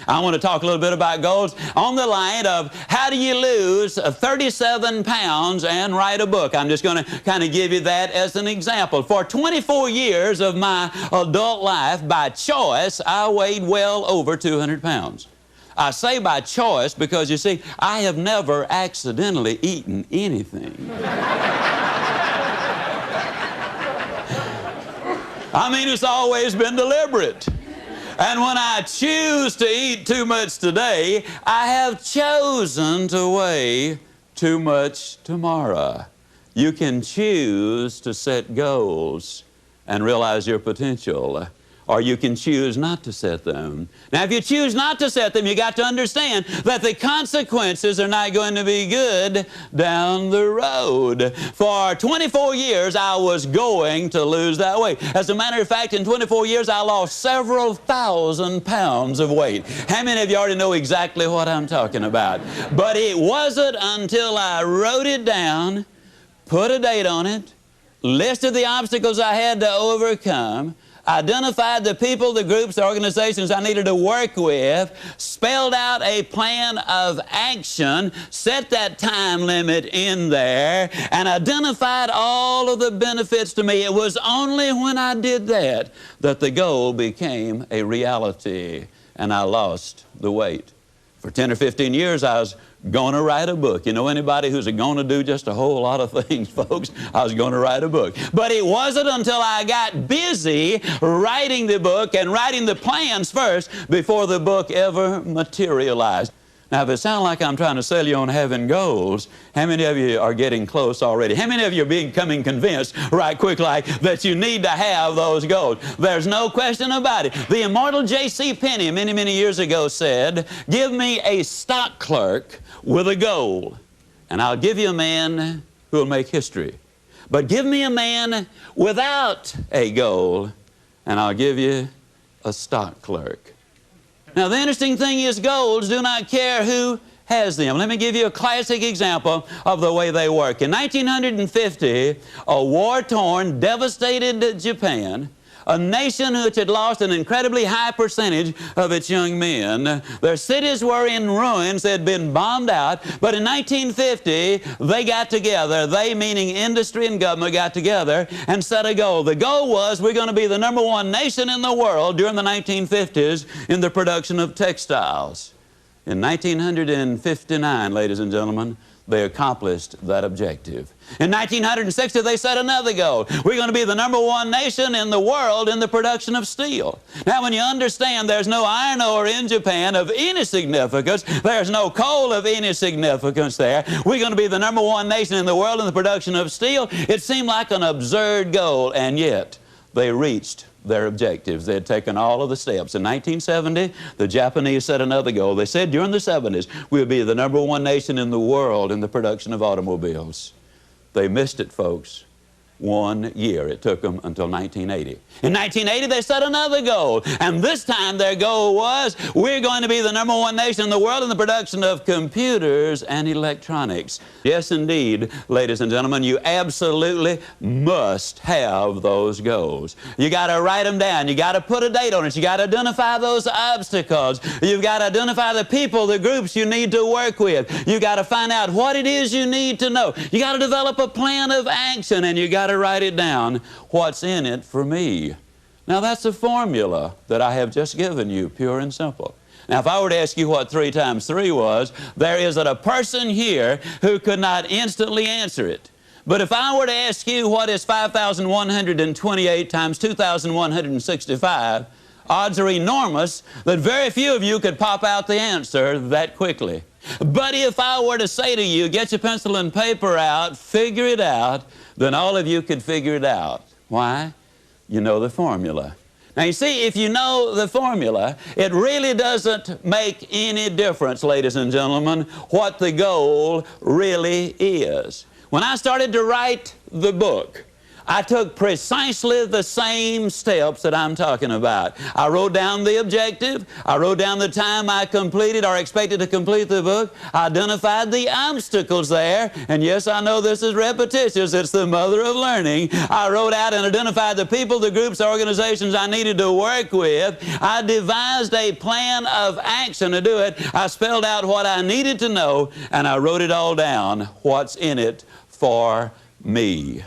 I want to talk a little bit about goals on the line of how do you lose 37 pounds and write a book. I'm just going to kind of give you that as an example. For 24 years of my adult life, by choice, I weighed well over 200 pounds. I say by choice because, you see, I have never accidentally eaten anything. I mean, it's always been deliberate. And when I choose to eat too much today, I have chosen to weigh too much tomorrow. You can choose to set goals and realize your potential, or you can choose not to set them. Now, if you choose not to set them, you got to understand that the consequences are not going to be good down the road. For 24 years, I was going to lose that weight. As a matter of fact, in 24 years, I lost several thousand pounds of weight. How many of you already know exactly what I'm talking about? But it wasn't until I wrote it down, put a date on it, listed the obstacles I had to overcome, identified the people, the groups, the organizations I needed to work with, spelled out a plan of action, set that time limit in there, and identified all of the benefits to me. It was only when I did that that the goal became a reality, and I lost the weight. For 10 or 15 years, I was going to write a book. You know anybody who's going to do just a whole lot of things, folks? I was going to write a book. But it wasn't until I got busy writing the book and writing the plans first before the book ever materialized. Now, if it sounds like I'm trying to sell you on having goals, how many of you are getting close already? How many of you are becoming convinced right quick like that you need to have those goals? There's no question about it. The immortal J.C. Penney many, many years ago said, "Give me a stock clerk with a goal, and I'll give you a man who will make history. But give me a man without a goal, and I'll give you a stock clerk." Now, the interesting thing is goals do not care who has them. Let me give you a classic example of the way they work. In 1950, a war-torn, devastated Japan, a nation which had lost an incredibly high percentage of its young men. Their cities were in ruins, they had been bombed out, but in 1950, they got together, they meaning industry and government got together and set a goal. The goal was we're going to be the #1 nation in the world during the 1950s in the production of textiles. In 1959, ladies and gentlemen, they accomplished that objective. In 1960, they set another goal. We're going to be the #1 nation in the world in the production of steel. Now, when you understand there's no iron ore in Japan of any significance, there's no coal of any significance there, we're going to be the #1 nation in the world in the production of steel, it seemed like an absurd goal, and yet they reached their objectives. They had taken all of the steps. In 1970, the Japanese set another goal. They said during the 70s, we'll be the #1 nation in the world in the production of automobiles. They missed it, folks. 1 year. It took them until 1980. In 1980, they set another goal, and this time their goal was, we're going to be the #1 nation in the world in the production of computers and electronics. Yes, indeed, ladies and gentlemen, you absolutely must have those goals. You got to write them down. You got to put a date on it. You got to identify those obstacles. You've got to identify the people, the groups you need to work with. You got to find out what it is you need to know. You got to develop a plan of action, and you got to write it down. What's in it for me? Now, that's a formula that I have just given you, pure and simple. Now, if I were to ask you what 3 times 3 was, there isn't a person here who could not instantly answer it. But if I were to ask you what is 5,128 times 2,165, odds are enormous that very few of you could pop out the answer that quickly. But if I were to say to you, get your pencil and paper out, figure it out, then all of you could figure it out. Why? You know the formula. Now, you see, if you know the formula, it really doesn't make any difference, ladies and gentlemen, what the goal really is. When I started to write the book, I took precisely the same steps that I'm talking about. I wrote down the objective. I wrote down the time I completed or expected to complete the book. I identified the obstacles there. And yes, I know this is repetitious. It's the mother of learning. I wrote out and identified the people, the groups, the organizations I needed to work with. I devised a plan of action to do it. I spelled out what I needed to know, and I wrote it all down, what's in it for me.